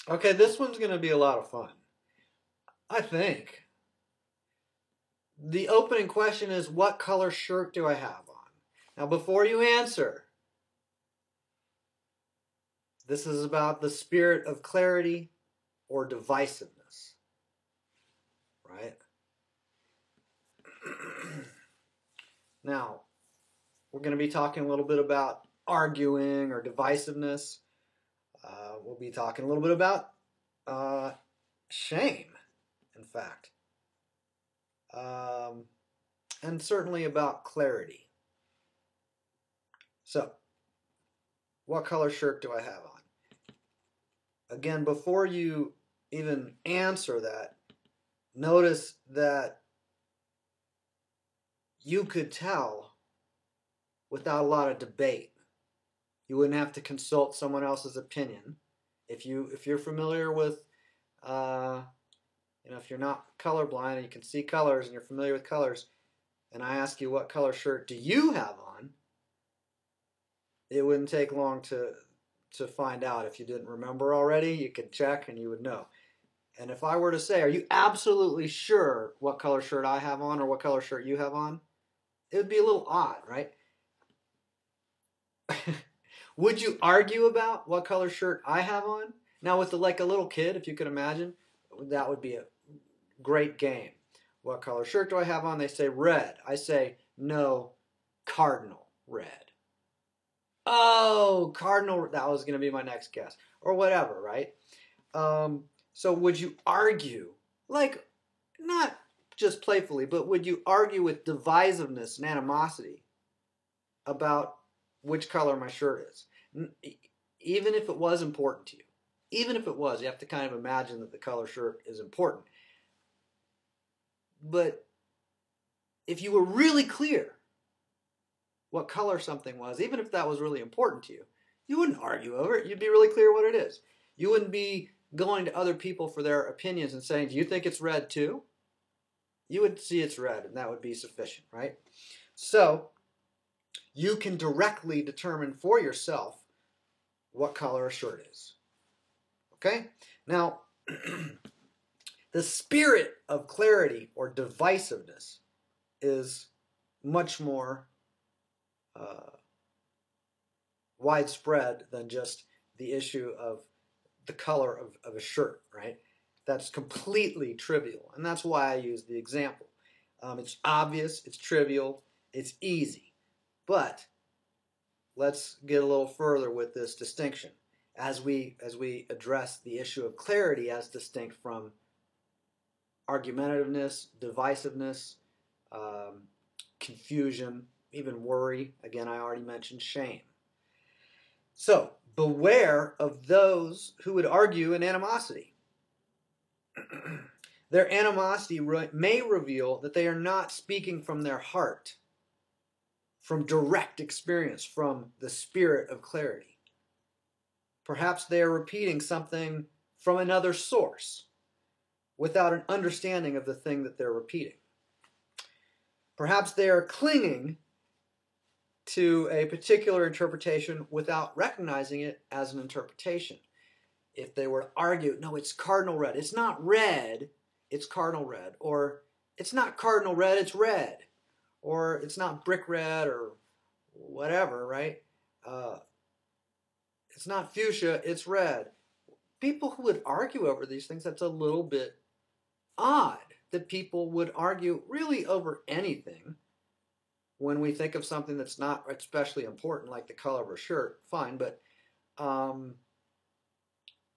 Okay, this one's going to be a lot of fun. I think. The opening question is, what color shirt do I have on? Now, before you answer, this is about the spirit of clarity or divisiveness, right? Now, we're going to be talking a little bit about arguing or divisiveness. We'll be talking a little bit about shame, in fact, and certainly about clarity. So, what color shirt do I have on? Again, before you even answer that, notice that you could tell without a lot of debate. You wouldn't have to consult someone else's opinion. If you're familiar with, if you're not colorblind and you can see colors and you're familiar with colors, and I ask you what color shirt do you have on, it wouldn't take long to find out. If you didn't remember already, you could check and you would know. And if I were to say, are you absolutely sure what color shirt I have on or what color shirt you have on? It would be a little odd, right? Would you argue about what color shirt I have on? Now with like a little kid, if you could imagine, that would be a great game. What color shirt do I have on? They say red. I say, no, cardinal red. Oh, cardinal, that was going to be my next guess. Or whatever, right? So would you argue, like, not just playfully, but would you argue with divisiveness and animosity about which color my shirt is? Even if it was important to you. Even if it was, you have to kind of imagine that the color shirt is important. But if you were really clear what color something was, even if that was really important to you, you wouldn't argue over it. You'd be really clear what it is. You wouldn't be going to other people for their opinions and saying, do you think it's red too? You would see it's red, and that would be sufficient, right? So you can directly determine for yourself what color a shirt is. Okay? Now, the spirit of clarity or divisiveness is much more widespread than just the issue of the color of a shirt, right? That's completely trivial, and that's why I use the example. It's obvious, it's trivial, it's easy, but let's get a little further with this distinction as we address the issue of clarity as distinct from argumentativeness, divisiveness, confusion, even worry. Again, I already mentioned shame. So, beware of those who would argue in animosity. Their animosity may reveal that they are not speaking from their heart, from direct experience, from the spirit of clarity. Perhaps they are repeating something from another source without an understanding of the thing that they're repeating. Perhaps they are clinging to a particular interpretation without recognizing it as an interpretation. If they were to argue, no, it's cardinal red. It's not red, it's cardinal red. Or it's not cardinal red, it's red. Or it's not brick red or whatever, right? It's not fuchsia, it's red. People who would argue over these things, that's a little bit odd that people would argue really over anything. When we think of something that's not especially important, like the color of a shirt, fine, but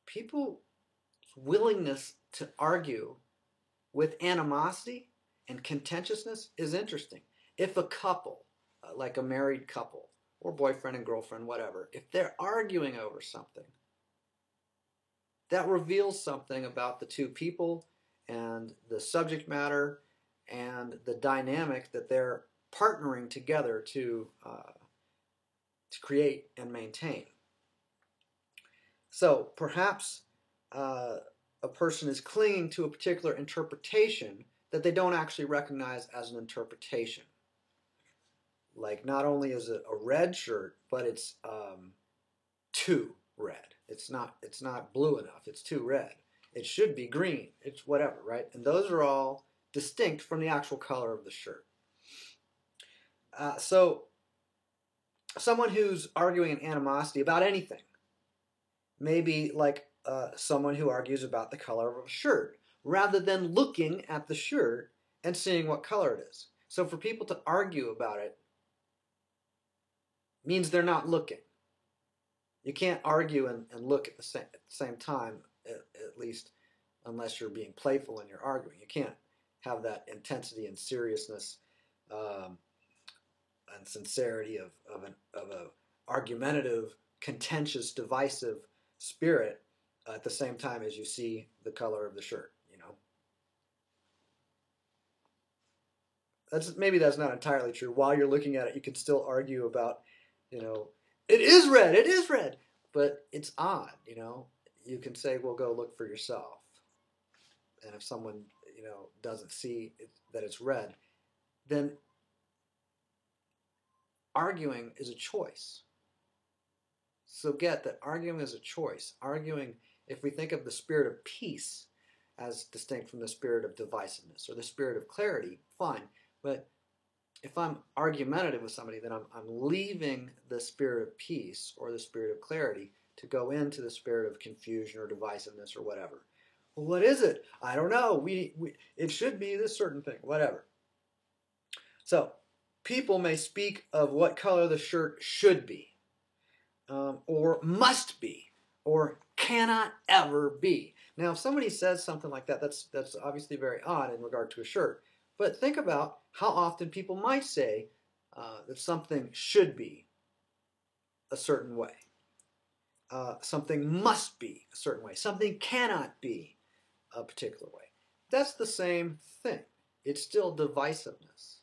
people's willingness to argue with animosity and contentiousness is interesting. If a couple, like a married couple, or boyfriend and girlfriend, whatever, if they're arguing over something, that reveals something about the two people and the subject matter and the dynamic that they're partnering together to create and maintain. So perhaps a person is clinging to a particular interpretation that they don't actually recognize as an interpretation. Like not only is it a red shirt, but it's too red. It's not blue enough. It's too red. It should be green. It's whatever, right? And those are all distinct from the actual color of the shirt. So someone who's arguing an animosity about anything, maybe like someone who argues about the color of a shirt, rather than looking at the shirt and seeing what color it is. So for people to argue about it means they're not looking. You can't argue and look at the same time, at least unless you're being playful and you're arguing. You can't have that intensity and seriousness and sincerity of a argumentative, contentious, divisive spirit at the same time as you see the color of the shirt. Maybe that's not entirely true. While you're looking at it, you can still argue about, it is red, but it's odd. You can say, well, go look for yourself. And if someone, doesn't see that it's red, then arguing is a choice. So get that arguing is a choice. Arguing, if we think of the spirit of peace as distinct from the spirit of divisiveness or the spirit of clarity, fine. But if I'm argumentative with somebody, then I'm leaving the spirit of peace or the spirit of clarity to go into the spirit of confusion or divisiveness or whatever. Well, what is it? I don't know. It should be this certain thing, whatever. So people may speak of what color the shirt should be, or must be, or cannot ever be. Now, if somebody says something like that, that's obviously very odd in regard to a shirt. But think about how often people might say that something should be a certain way. Something must be a certain way. Something cannot be a particular way. That's the same thing. It's still divisiveness.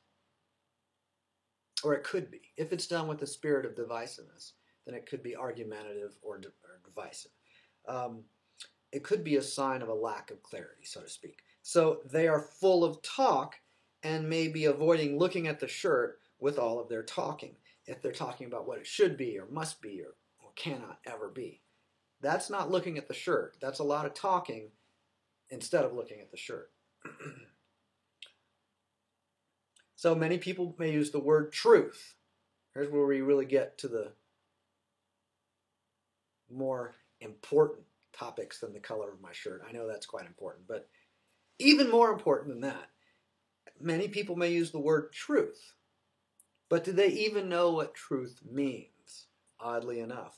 Or it could be. If it's done with the spirit of divisiveness, then it could be argumentative or divisive. It could be a sign of a lack of clarity, so to speak. So they are full of talk and may be avoiding looking at the shirt with all of their talking, if they're talking about what it should be or must be or cannot ever be. That's not looking at the shirt. That's a lot of talking instead of looking at the shirt. So many people may use the word truth. Here's where we really get to the more important topics than the color of my shirt. I know that's quite important, but even more important than that, many people may use the word truth, but do they even know what truth means? Oddly enough,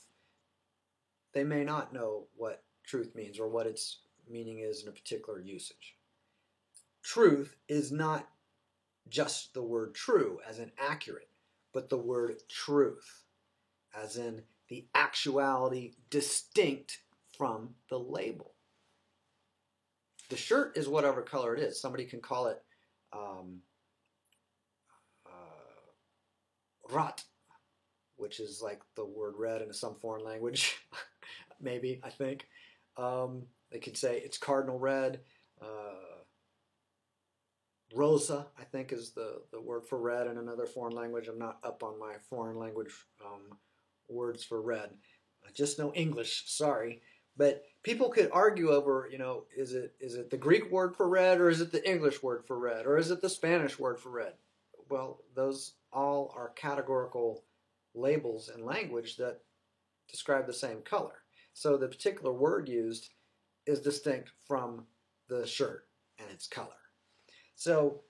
they may not know what truth means or what its meaning is in a particular usage. Truth is not just the word true, as in accurate, but the word truth, as in the actuality distinct from the label. The shirt is whatever color it is. Somebody can call it rat, which is like the word red in some foreign language, maybe, I think. They could say it's cardinal red. Rosa, I think, is the word for red in another foreign language. I'm not up on my foreign language words for red. I just know English, sorry. But people could argue over, is it the Greek word for red, or is it the English word for red, or is it the Spanish word for red? Well, those all are categorical labels in language that describe the same color. So the particular word used is distinct from the shirt and its color. So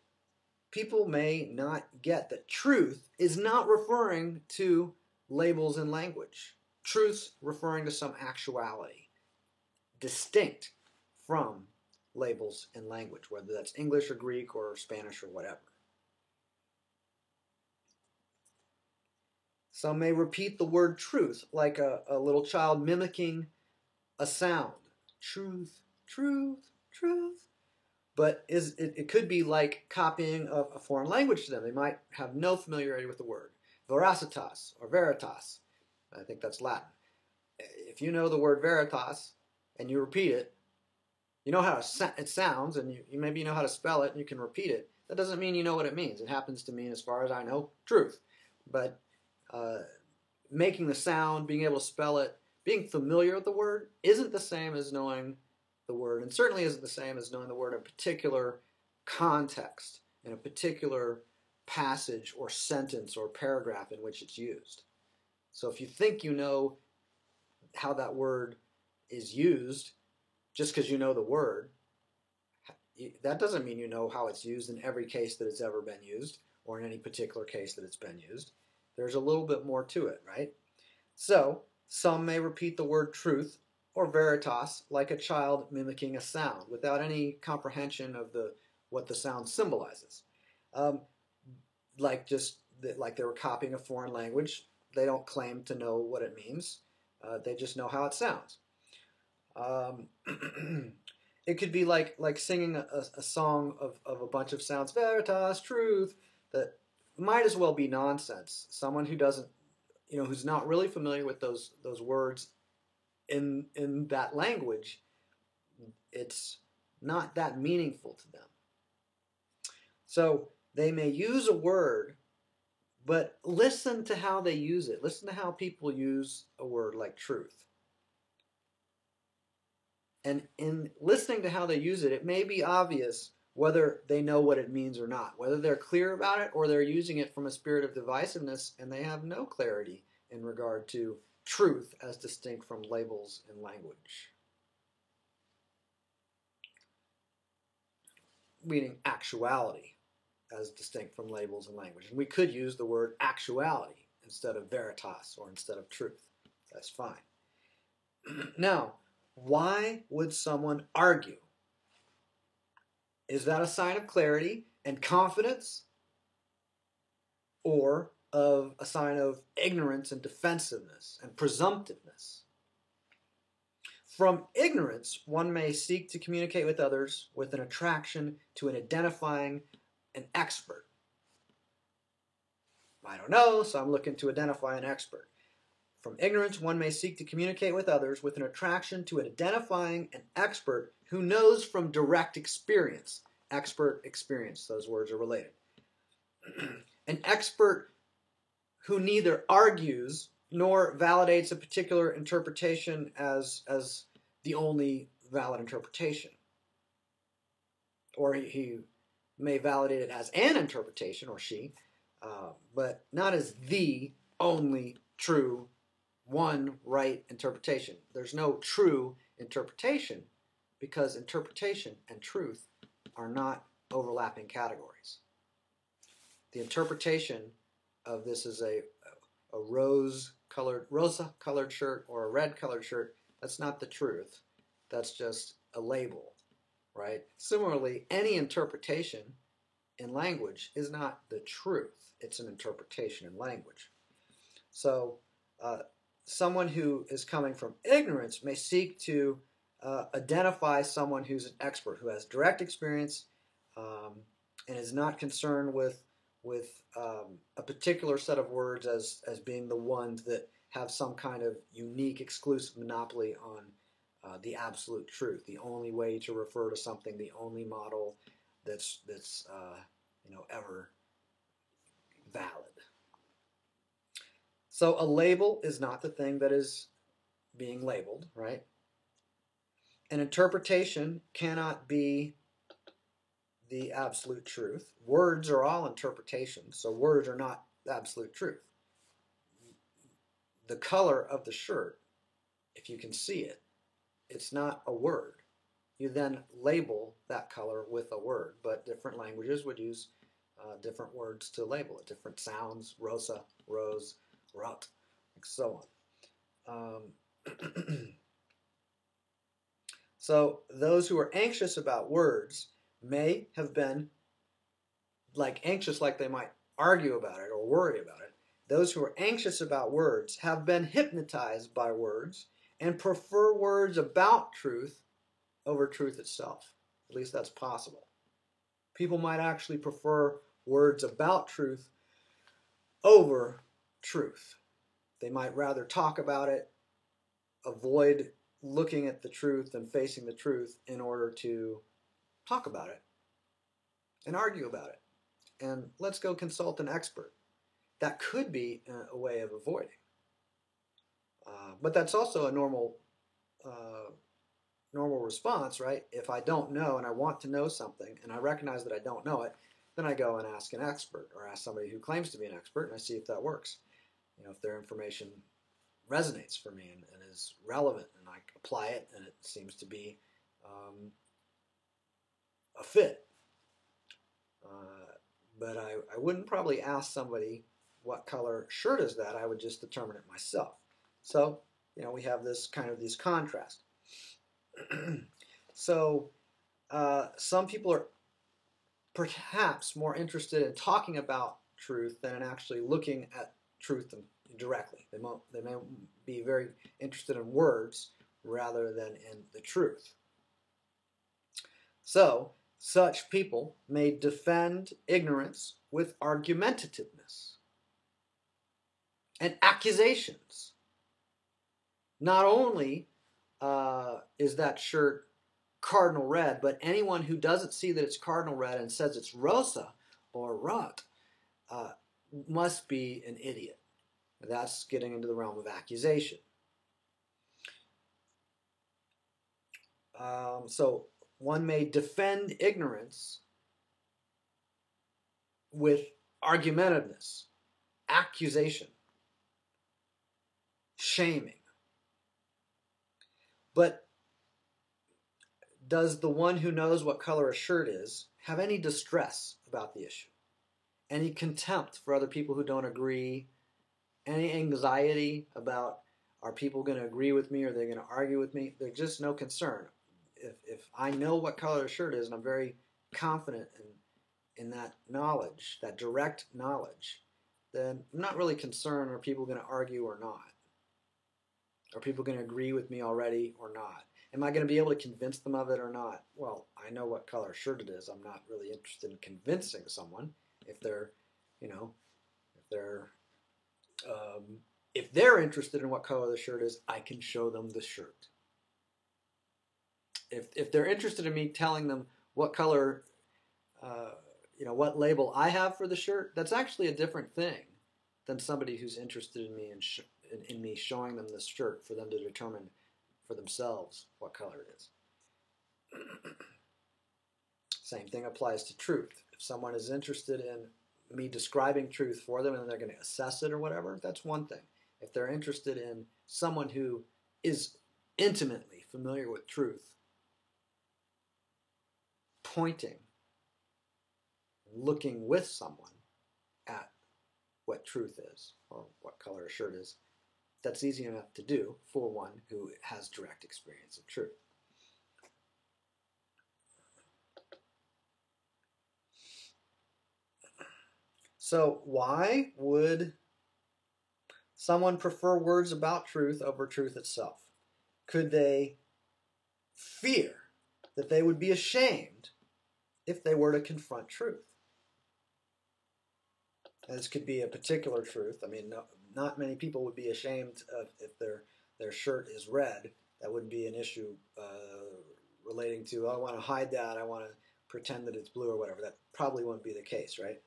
people may not get that truth is not referring to labels in language. Truth's referring to some actuality, distinct from labels in language, whether that's English or Greek or Spanish or whatever. Some may repeat the word truth, like a little child mimicking a sound. Truth, truth, truth. But it could be like copying a foreign language to them. They might have no familiarity with the word. Veracitas or veritas. I think that's Latin. If you know the word veritas and you repeat it, you know how it sounds, and you maybe know how to spell it, and you can repeat it. That doesn't mean you know what it means. It happens to mean, as far as I know, truth. But making the sound, being able to spell it, Being familiar with the word isn't the same as knowing the word, and certainly isn't the same as knowing the word in a particular context, in a particular passage or sentence or paragraph in which it's used. So if you think you know how that word is used just because you know the word, that doesn't mean you know how it's used in every case that it's ever been used or in any particular case that it's been used. There's a little bit more to it, right? So some may repeat the word truth or veritas like a child mimicking a sound without any comprehension of what the sound symbolizes. Like they were copying a foreign language. They don't claim to know what it means. They just know how it sounds. It could be like singing a song of a bunch of sounds, veritas, truth, that might as well be nonsense. Someone who doesn't, who's not really familiar with those words in that language, it's not that meaningful to them. So they may use a word, but listen to how they use it. Listen to how people use a word like truth. And in listening to how they use it, it may be obvious whether they know what it means or not, whether they're clear about it or they're using it from a spirit of divisiveness and they have no clarity in regard to truth as distinct from labels and language. Meaning actuality as distinct from labels and language. And we could use the word actuality instead of veritas or instead of truth. That's fine. Now, why would someone argue? Is that a sign of clarity and confidence, or of a sign of ignorance and defensiveness and presumptiveness? From ignorance, one may seek to communicate with others with an attraction to an identifying an expert. I don't know, so I'm looking to identify an expert. From ignorance, one may seek to communicate with others with an attraction to identifying an expert who knows from direct experience. Expert, experience, those words are related. An expert who neither argues nor validates a particular interpretation as the only valid interpretation. Or he may validate it as an interpretation, or she, but not as the only true one right interpretation. There's no true interpretation because interpretation and truth are not overlapping categories. The interpretation of this is a rosa-colored shirt or a red-colored shirt. That's not the truth. That's just a label, right? Similarly, any interpretation in language is not the truth. It's an interpretation in language. So someone who is coming from ignorance may seek to identify someone who's an expert, who has direct experience and is not concerned with a particular set of words as being the ones that have some kind of unique, exclusive monopoly on the absolute truth, the only way to refer to something, the only model that's ever valid. So a label is not the thing that is being labeled, right? An interpretation cannot be the absolute truth. Words are all interpretations, so words are not the absolute truth. The color of the shirt, if you can see it, it's not a word. You then label that color with a word, but different languages would use different words to label it, different sounds, rosa, rose, rot, and so on. So those who are anxious about words may have been anxious like they might argue about it or worry about it. Those who are anxious about words have been hypnotized by words and prefer words about truth over truth itself. At least that's possible. People might actually prefer words about truth over truth. They might rather talk about it, avoid looking at the truth and facing the truth in order to talk about it and argue about it. And let's go consult an expert. That could be a way of avoiding. But that's also a normal normal response, right? If I don't know and I want to know something and I recognize that I don't know it, then I go and ask an expert or ask somebody who claims to be an expert and I see if that works. If their information resonates for me and is relevant and I apply it and it seems to be a fit. But I wouldn't probably ask somebody what color shirt is that. I would just determine it myself. So, we have this kind of these contrast. So, some people are perhaps more interested in talking about truth than in actually looking at truth directly. They may be very interested in words rather than in the truth. So, such people may defend ignorance with argumentativeness and accusations. Not only is that shirt cardinal red, but anyone who doesn't see that it's cardinal red and says it's rosa or rot must be an idiot. That's getting into the realm of accusation. So one may defend ignorance with argumentativeness, accusation, shaming. But does the one who knows what color a shirt is have any distress about the issue? Any contempt for other people who don't agree? Any anxiety about, are people going to agree with me or are they going to argue with me? There's just no concern. If I know what color a shirt is and I'm very confident in that knowledge, that direct knowledge, then I'm not really concerned, are people going to argue or not? Are people going to agree with me already or not? Am I going to be able to convince them of it or not? Well, I know what color shirt it is. I'm not really interested in convincing someone if they're, if they're interested in what color the shirt is, I can show them the shirt. If they're interested in me telling them what color, what label I have for the shirt, that's actually a different thing than somebody who's interested in me in me showing them this shirt for them to determine for themselves what color it is. Same thing applies to truth. If someone is interested in me describing truth for them and they're going to assess it or whatever, that's one thing. If they're interested in someone who is intimately familiar with truth, pointing, looking with someone at what truth is or what color a shirt is, that's easy enough to do for one who has direct experience of truth. So why would someone prefer words about truth over truth itself? Could they fear that they would be ashamed if they were to confront truth? And this could be a particular truth. I mean, not many people would be ashamed if their shirt is red. That wouldn't be an issue relating to, I want to hide that, I want to pretend that it's blue or whatever. That probably won't be the case, right?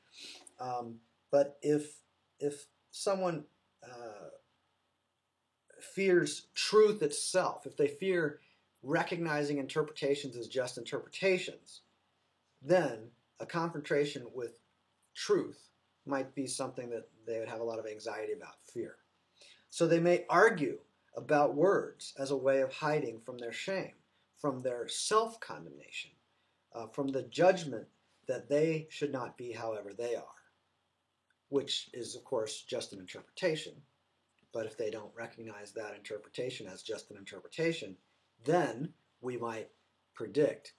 But if someone fears truth itself, if they fear recognizing interpretations as just interpretations, then a confrontation with truth might be something that they would have a lot of anxiety about, fear. So they may argue about words as a way of hiding from their shame, from their self-condemnation, from the judgment that they should not be however they are, which is, of course, just an interpretation. But if they don't recognize that interpretation as just an interpretation, then we might predict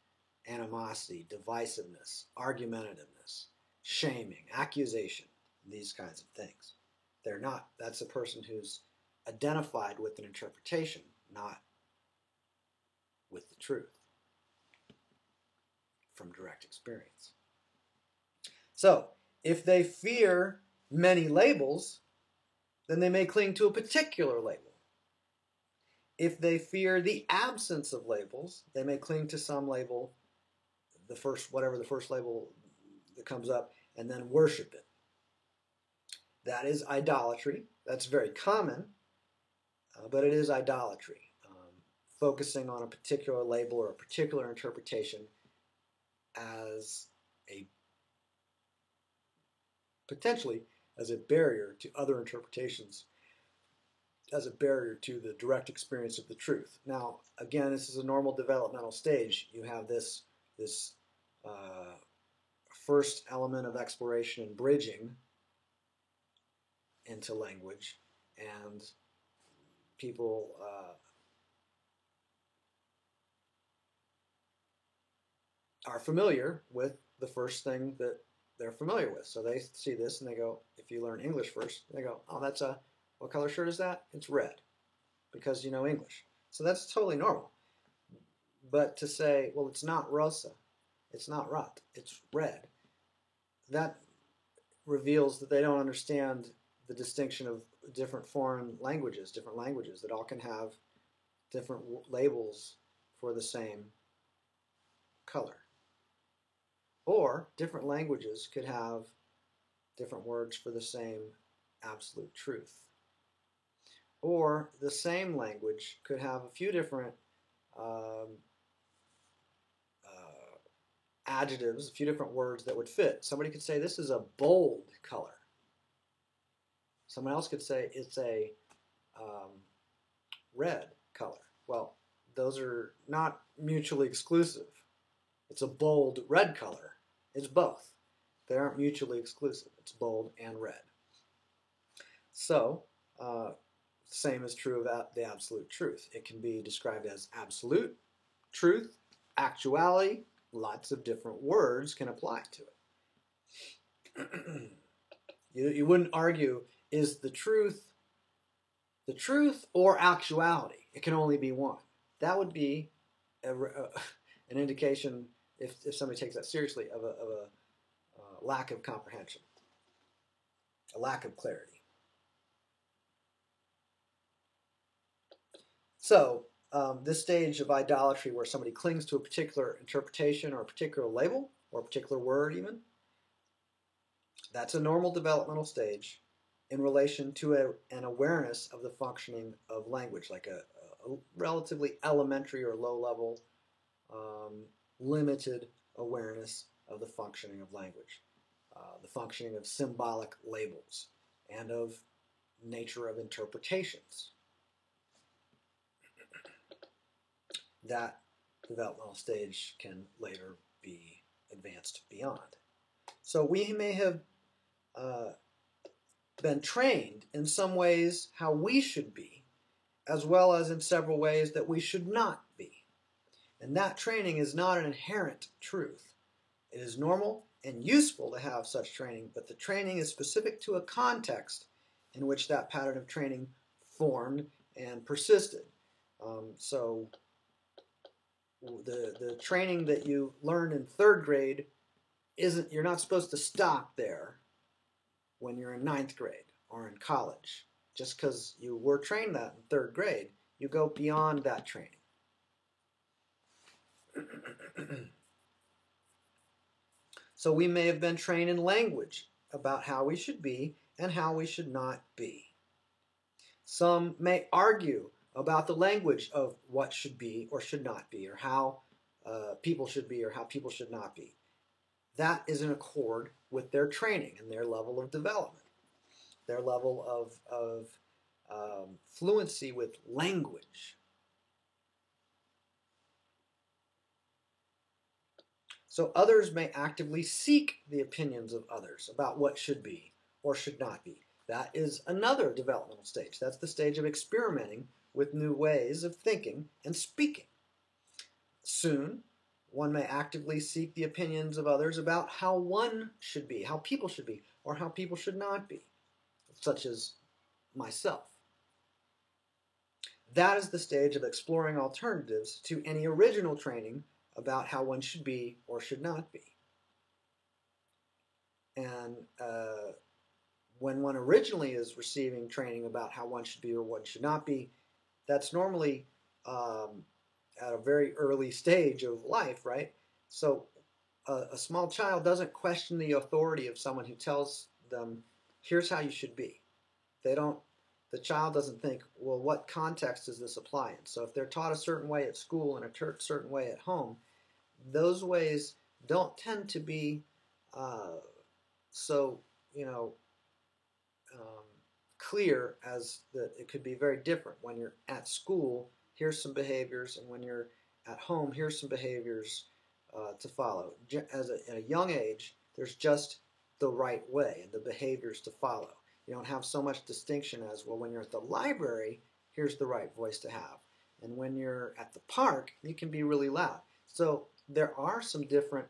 animosity, divisiveness, argumentativeness, shaming, accusation, these kinds of things. They're not. That's a person who's identified with an interpretation, not with the truth from direct experience. So, if they fear many labels, then they may cling to a particular label. If they fear the absence of labels, they may cling to some label, whatever the first label that comes up, and then worship it. That is idolatry. That's very common. but it is idolatry, focusing on a particular label or a particular interpretation as a potentially as a barrier to other interpretations, as a barrier to the direct experience of the truth. Now, again, this is a normal developmental stage. You have this first element of exploration and bridging into language, and people are familiar with the first thing that they're familiar with. So they see this and they go, if you learn English first, they go, oh, that's a, what color shirt is that? It's red, because you know English. So that's totally normal. But to say, well, it's not rosa, it's not rat, it's red, that reveals that they don't understand the distinction of different foreign languages, different languages that all can have different labels for the same color. Or different languages could have different words for the same absolute truth. Or the same language could have a few different adjectives, a few different words that would fit. Somebody could say this is a bold color. Someone else could say it's a red color. Well, those are not mutually exclusive. It's a bold red color. It's both. They aren't mutually exclusive. It's bold and red. So, same is true about the absolute truth. It can be described as absolute truth, actuality. Lots of different words can apply to it. You wouldn't argue, is the truth or actuality? It can only be one. That would be an indication, if somebody takes that seriously, of a lack of comprehension, a lack of clarity. So this stage of idolatry, where somebody clings to a particular interpretation or a particular label or a particular word even, that's a normal developmental stage in relation to an awareness of the functioning of language, like a relatively elementary or low-level, limited awareness of the functioning of language, the functioning of symbolic labels, and of nature of interpretations. That developmental stage can later be advanced beyond. So we may have been trained in some ways how we should be, as well as in several ways that we should not be. And that training is not an inherent truth. It is normal and useful to have such training, but the training is specific to a context in which that pattern of training formed and persisted. So the training that you learned in third grade you're not supposed to stop there when you're in ninth grade or in college. Just because you were trained that in third grade, you go beyond that training. So we may have been trained in language about how we should be and how we should not be. Some may argue about the language of what should be or should not be, or how people should be or how people should not be. That is in accord with their training and their level of development, their level of fluency with language. So others may actively seek the opinions of others about what should be or should not be. That is another developmental stage. That's the stage of experimenting with new ways of thinking and speaking. Soon, one may actively seek the opinions of others about how one should be, how people should be, or how people should not be, such as myself. That is the stage of exploring alternatives to any original training about how one should be or should not be. And when one originally is receiving training about how one should be or what should not be, that's normally at a very early stage of life, right? So a small child doesn't question the authority of someone who tells them, here's how you should be. They don't the child doesn't think, well, what context does this apply in? So if they're taught a certain way at school and a certain way at home, those ways don't tend to be so, you know, um, clear as that it could be very different. When you're at school, here's some behaviors, and when you're at home, here's some behaviors to follow. At a young age, there's just the right way and the behaviors to follow. You don't have so much distinction as, well, when you're at the library, here's the right voice to have. And when you're at the park, you can be really loud. So there are some different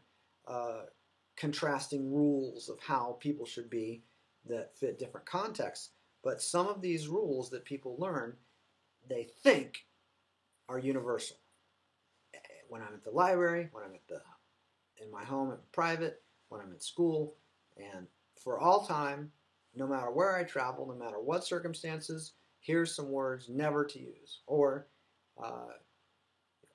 contrasting rules of how people should be that fit different contexts. But some of these rules that people learn, they think are universal. When I'm at the library, when I'm in my home in private, when I'm at school, and for all time, no matter where I travel, no matter what circumstances, here's some words never to use, or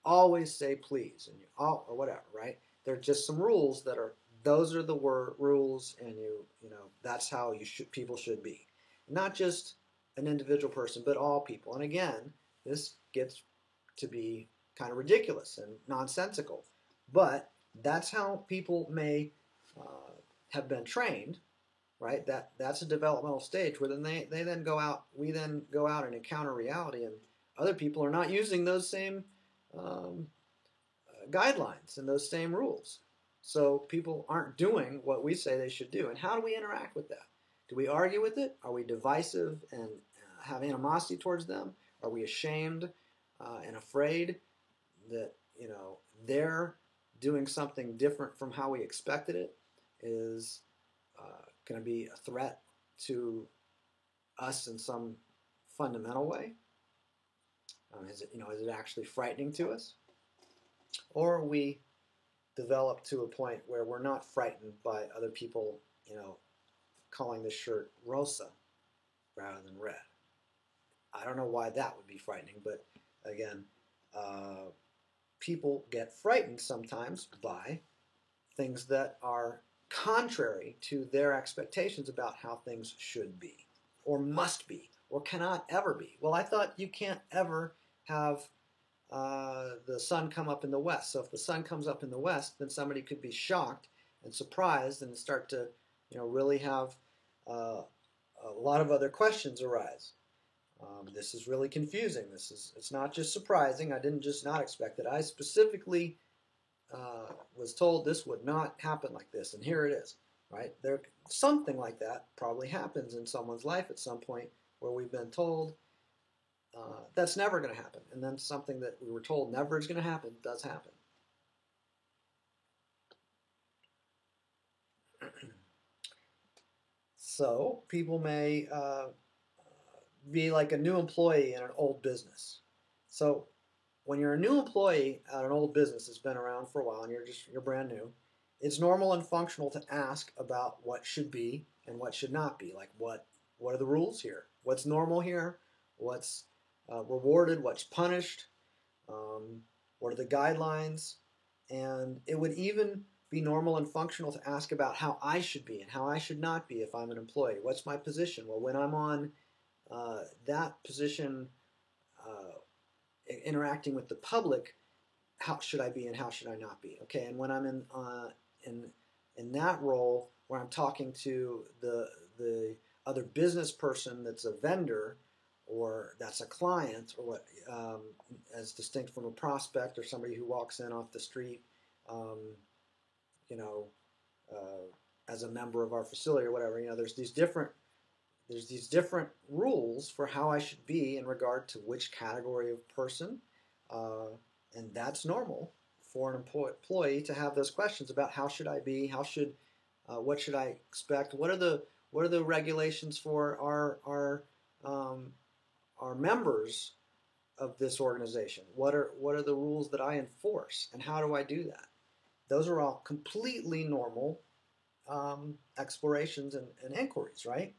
always say please, and or whatever, right? They're just some rules that are, those are the rules, and you know that's how people should be, not just an individual person, but all people. And again, this gets to be kind of ridiculous and nonsensical, but that's how people may have been trained, right? That's a developmental stage where then they then go out, we then go out and encounter reality, and other people are not using those same um, guidelines and those same rules. So people aren't doing what we say they should do. And how do we interact with that? Do we argue with it? Are we divisive and have animosity towards them? Are we ashamed and afraid that, you know, they're doing something different from how we expected it is going to be a threat to us in some fundamental way? Is it actually frightening to us? Or are we developed to a point where we're not frightened by other people, calling this shirt rosa rather than red? I don't know why that would be frightening, but again, people get frightened sometimes by things that are contrary to their expectations about how things should be, or must be, or cannot ever be. Well, I thought you can't ever have the sun come up in the west. So if the sun comes up in the west, then somebody could be shocked and surprised and start to, really have a lot of other questions arise. This is really confusing. It's not just surprising. I didn't just not expect it. I specifically was told this would not happen like this, and here it is. Right? Something like that probably happens in someone's life at some point where we've been told that's never going to happen, and then something that we were told never is going to happen does happen. So people may be like a new employee in an old business. So when you're a new employee at an old business that's been around for a while and you're brand new, it's normal and functional to ask about what should be and what should not be. Like what are the rules here? What's normal here? What's rewarded? What's punished? What are the guidelines? And it would even be normal and functional to ask about how I should be and how I should not be if I'm an employee. What's my position? Well, when I'm on that position, interacting with the public, how should I be and how should I not be? Okay, and when I'm in that role where I'm talking to the other business person that's a vendor or that's a client, or what, as distinct from a prospect or somebody who walks in off the street, as a member of our facility or whatever. There's these different rules for how I should be in regard to which category of person, and that's normal for an employee to have those questions about how should I be, what should I expect, what are the regulations for our members of this organization, what are the rules that I enforce, and how do I do that? Those are all completely normal explorations and inquiries, right?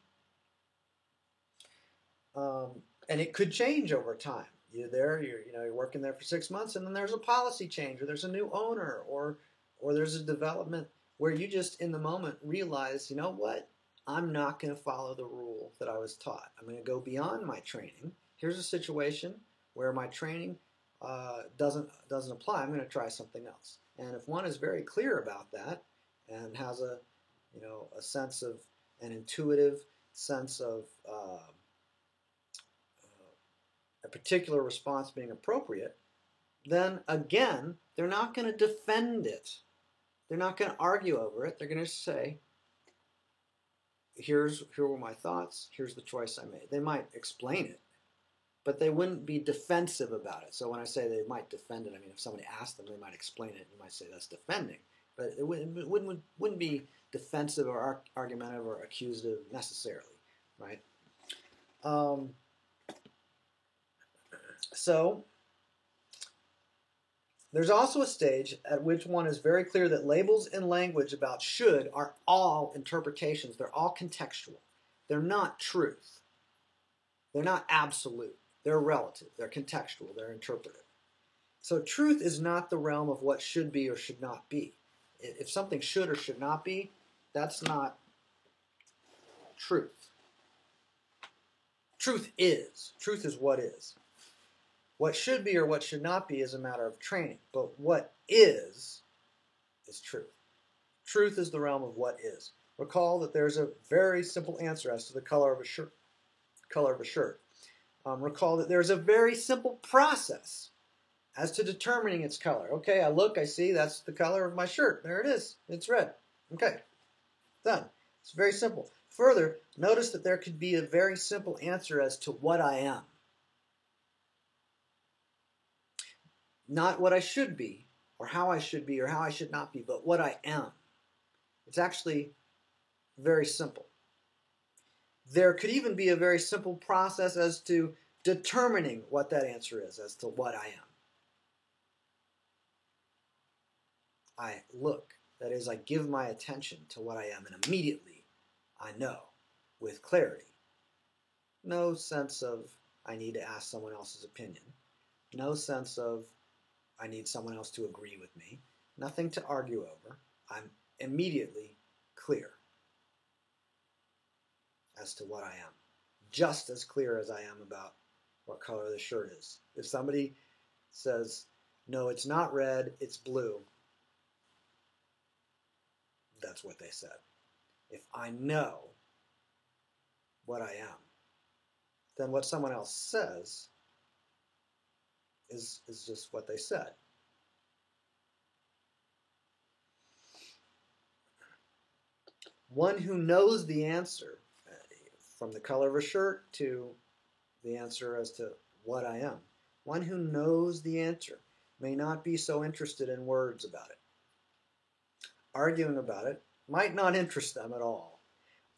And it could change over time. You're working there for 6 months, and then there's a policy change, or there's a new owner, or there's a development where you just in the moment realize, you know what, I'm not going to follow the rule that I was taught. I'm going to go beyond my training. Here's a situation where my training doesn't apply. I'm going to try something else. And if one is very clear about that and has a sense of an intuitive sense of a particular response being appropriate, then again, they're not going to defend it. They're not going to argue over it. They're going to say, here were my thoughts. Here's the choice I made. They might explain it, but they wouldn't be defensive about it. So when I say they might defend it, I mean if somebody asked them, they might explain it. You might say that's defending, but it wouldn't be defensive or argumentative or accusative necessarily, right? So there's also a stage at which one is very clear that labels in language about should are all interpretations. They're all contextual. They're not truth. They're not absolute. They're relative. They're contextual. They're interpretive. So truth is not the realm of what should be or should not be. If something should or should not be, that's not truth. Truth is. Truth is what is. What should be or what should not be is a matter of training, but what is truth. Truth is the realm of what is. Recall that there's a very simple answer as to the color of a shirt. Recall that there's a very simple process as to determining its color. Okay, I look, I see, that's the color of my shirt. There it is. It's red. Okay, done. It's very simple. Further, notice that there could be a very simple answer as to what I am. Not what I should be, or how I should be, or how I should not be, but what I am. It's actually very simple. There could even be a very simple process as to determining what that answer is, as to what I am. I look, that is, I give my attention to what I am, and immediately I know with clarity. No sense of I need to ask someone else's opinion. No sense of I need someone else to agree with me. Nothing to argue over. I'm immediately clear as to what I am. Just as clear as I am about what color the shirt is. If somebody says, no, it's not red, it's blue, that's what they said. If I know what I am, then what someone else says is just what they said. One who knows the answer, from the color of a shirt to the answer as to what I am, one who knows the answer may not be so interested in words about it. Arguing about it might not interest them at all.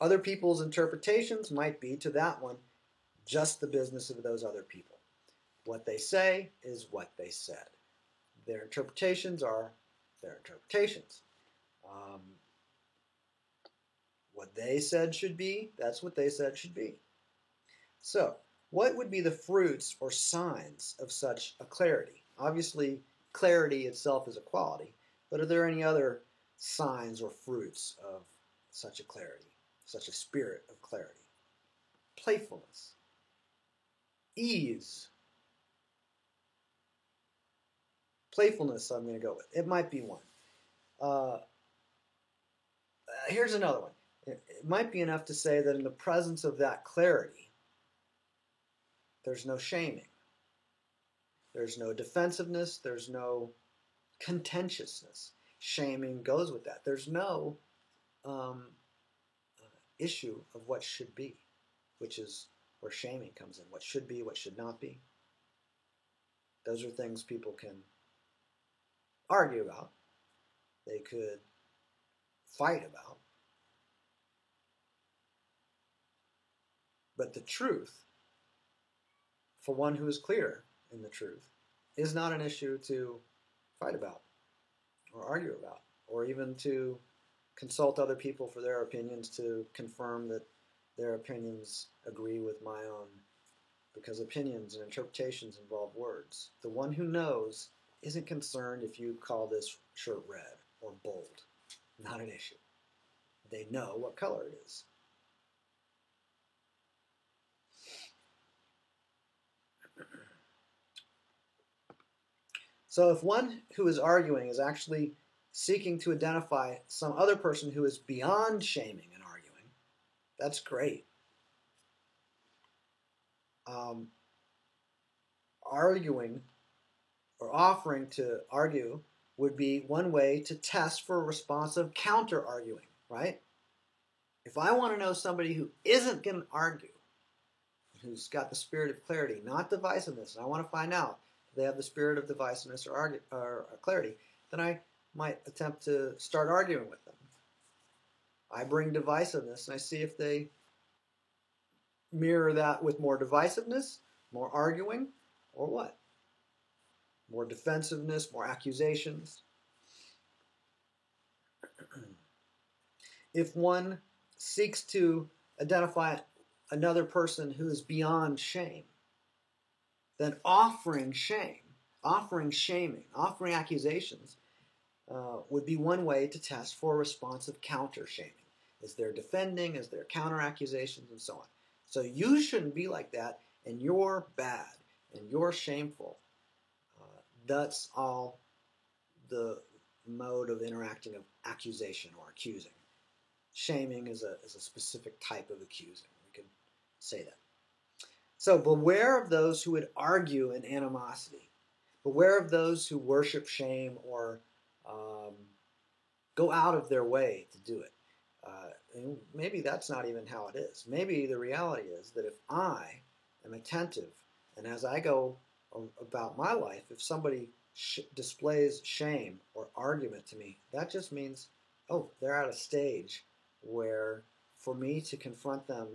Other people's interpretations might be, to that one, just the business of those other people. What they say is what they said. Their interpretations are their interpretations. What they said should be, that's what they said should be. So, what would be the fruits or signs of such a clarity? Obviously, clarity itself is a quality, but are there any other signs or fruits of such a clarity, such a spirit of clarity? Playfulness, ease. Playfulness, I'm going to go with. It might be one. Here's another one. It might be enough to say that in the presence of that clarity, there's no shaming. There's no defensiveness. There's no contentiousness. Shaming goes with that. There's no issue of what should be, which is where shaming comes in. What should be, what should not be. Those are things people can argue about. They could fight about. But the truth, for one who is clear in the truth, is not an issue to fight about or argue about, or even to consult other people for their opinions to confirm that their opinions agree with my own, because opinions and interpretations involve words. The one who knows isn't concerned if you call this shirt red or bold. Not an issue. They know what color it is. So if one who is arguing is actually seeking to identify some other person who is beyond shaming and arguing, that's great. Um, Arguing or offering to argue would be one way to test for a response of counter arguing, right? If I want to know somebody who isn't going to argue, who's got the spirit of clarity, not divisiveness, and I want to find out if they have the spirit of divisiveness or clarity, then I might attempt to start arguing with them. I bring divisiveness and I see if they mirror that with more divisiveness, more arguing, or what? More defensiveness, more accusations. If one seeks to identify another person who is beyond shame, then offering shame, offering shaming, offering accusations would be one way to test for a response of counter shaming. Is there defending? Is there counter accusations? And so on. So you shouldn't be like that, and you're bad, and you're shameful. That's all the mode of interacting of accusation or accusing. Shaming is a specific type of accusing. We can say that. So beware of those who would argue in animosity. Beware of those who worship shame or go out of their way to do it. And maybe that's not even how it is. Maybe the reality is that if I am attentive and as I go about my life, if somebody displays shame or argument to me, that just means, oh, they're at a stage where for me to confront them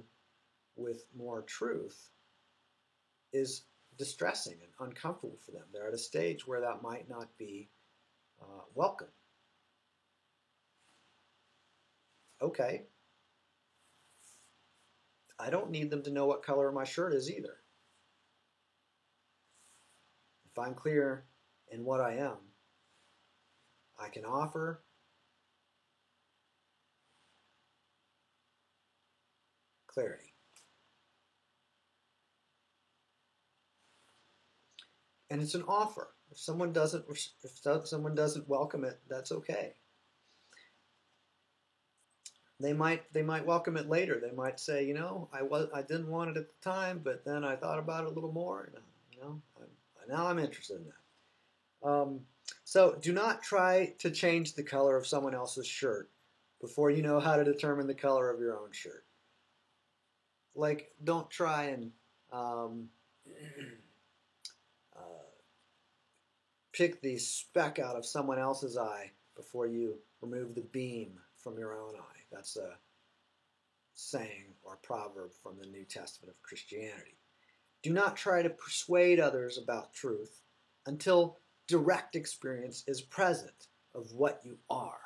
with more truth is distressing and uncomfortable for them. They're at a stage where that might not be welcome. Okay, I don't need them to know what color my shirt is either. If I'm clear in what I am, I can offer clarity. And it's an offer. If someone doesn't welcome it, that's okay. They might welcome it later. They might say, I didn't want it at the time, but then I thought about it a little more, and now I'm interested in that. So do not try to change the color of someone else's shirt before you know how to determine the color of your own shirt. Like, don't try and pick the speck out of someone else's eye before you remove the beam from your own eye. That's a saying or proverb from the New Testament of Christianity. Do not try to persuade others about truth until direct experience is present of what you are.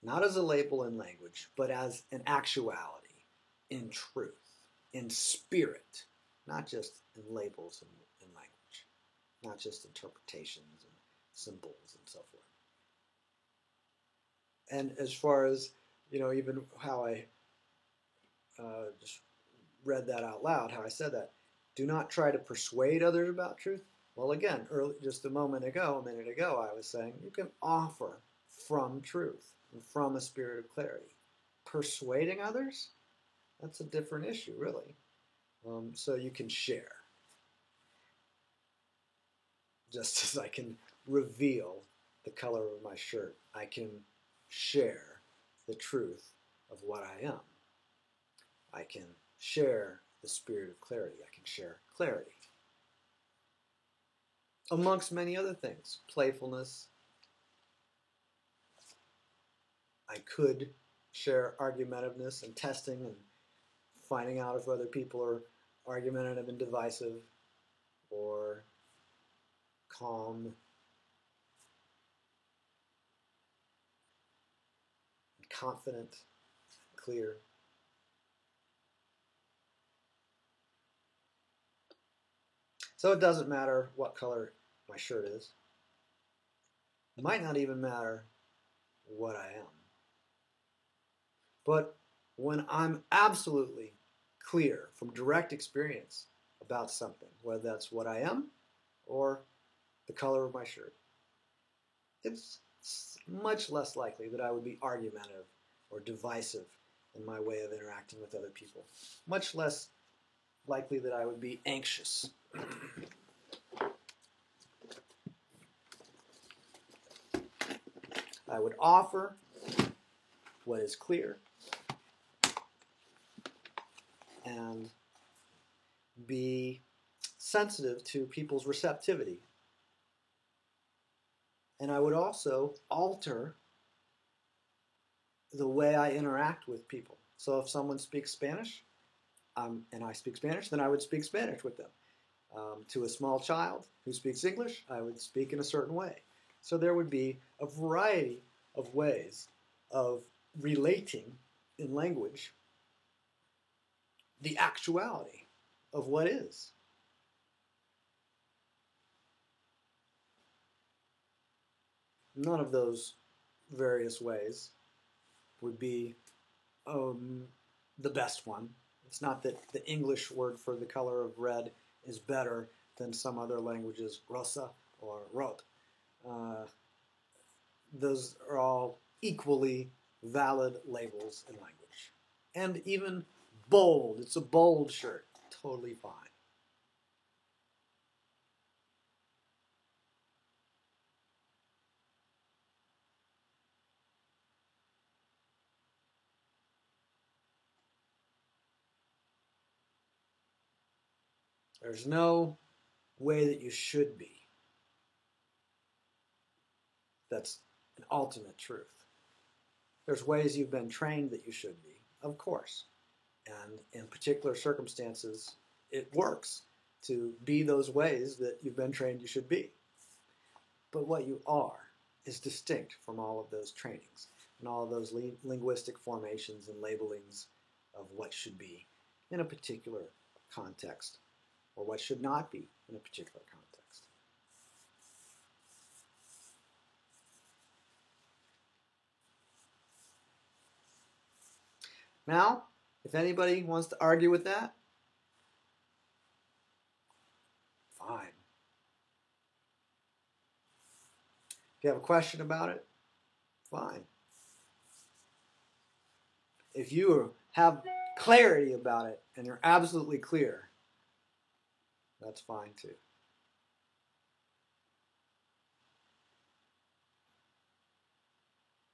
Not as a label in language, but as an actuality, in truth, in spirit, not just in labels in language, not just interpretations and symbols and so forth. And as far as, even how I just read that out loud, how I said that, do not try to persuade others about truth. Well, again, just a minute ago, I was saying you can offer from truth and from a spirit of clarity. Persuading others, that's a different issue, really. So you can share. Just as I can reveal the color of my shirt, I can share the truth of what I am. I can share the spirit of clarity. I can share clarity. Amongst many other things, playfulness. I could share argumentiveness and testing and finding out if other people are argumentative and divisive or calm and confident, clear. So it doesn't matter what color my shirt is. It might not even matter what I am. But when I'm absolutely clear from direct experience about something, whether that's what I am or the color of my shirt, it's much less likely that I would be argumentative or divisive in my way of interacting with other people. Much less likely that I would be anxious. I would offer what is clear and be sensitive to people's receptivity. And I would also alter the way I interact with people. So if someone speaks Spanish, and I speak Spanish, then I would speak Spanish with them. To a small child who speaks English, I would speak in a certain way. So there would be a variety of ways of relating in language the actuality of what is. None of those various ways would be the best one. It's not that the English word for the color of red is better than some other languages, rosa or rot. Those are all equally valid labels in language. And even bold, it's a bold shirt, totally fine. There's no way that you should be. That's an ultimate truth. There's ways you've been trained that you should be, of course. And in particular circumstances, it works to be those ways that you've been trained you should be. But what you are is distinct from all of those trainings and all of those linguistic formations and labelings of what should be in a particular context or what should not be in a particular context. Now, if anybody wants to argue with that, fine. If you have a question about it, fine. If you have clarity about it and you're absolutely clear, that's fine too.